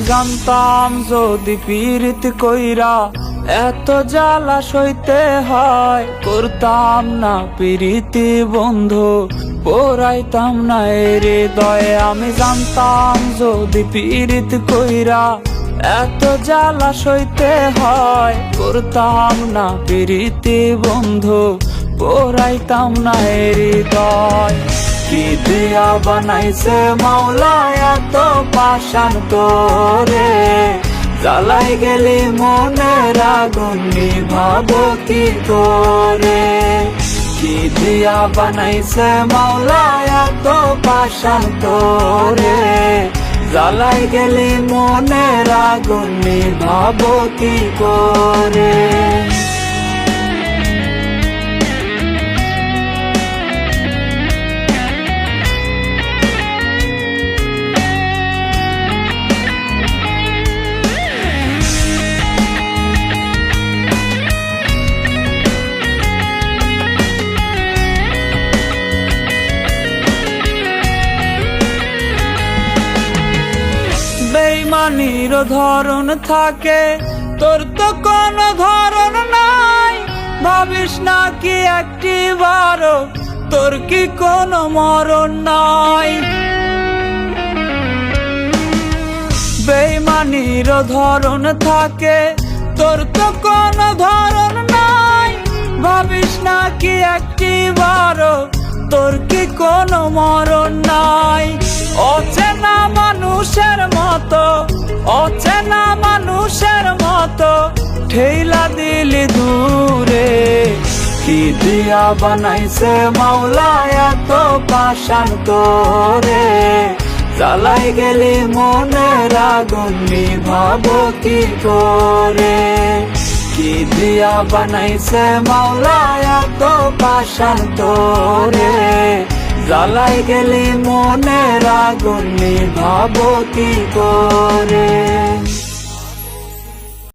জানতাম যদি পীড়িত কইরা এত জ্বালা সইতে হয়, করতাম না প্রীতি বন্ধু, পোড়াইতাম না এর হৃদয়ে। আমি জানতাম যদি পীড়িত কইরা এত জ্বালা সইতে হয়, করতাম না প্রীতি বন্ধু, পোড়াইতাম না এর হৃদয়। কি দিয়া বানাইছে মাওলা এত পাষাণ তোরে, জ্বালাই গেলি মনের আগুন নিভাবো কি করে। কি দিয়া বানাইছে মাওলা এত পাষাণ তোরে, জ্বালাই গেলি মনের আগুন নিভাবো কি করে। বেইমানির ধরন থাকে, তোর তো কোনো ধরন নাই, ভাবিস না কি একটিবারও তোর কি কোনো মরণ নাই। বেইমানির ধরন থাকে, তোর তো কোনো ধরন নাই, ভাবিস না কি একটিবারও তোর কি কোনো মরণ নাই। অচেনা মানুষের মতো, অচেনা মানুষের মতো ঠেলা দিলি দূরে। কি দিয়া বানাইছে মাওলা এত পাষাণ তোরে, জ্বালাই গেলি মনের আগুন নিভাবো কি করে। কি দিয়া বানাইছে মাওলা এত পাষাণ তোরে, জ্বালাই গেলি মনের আগুন নিভাবো কি করে।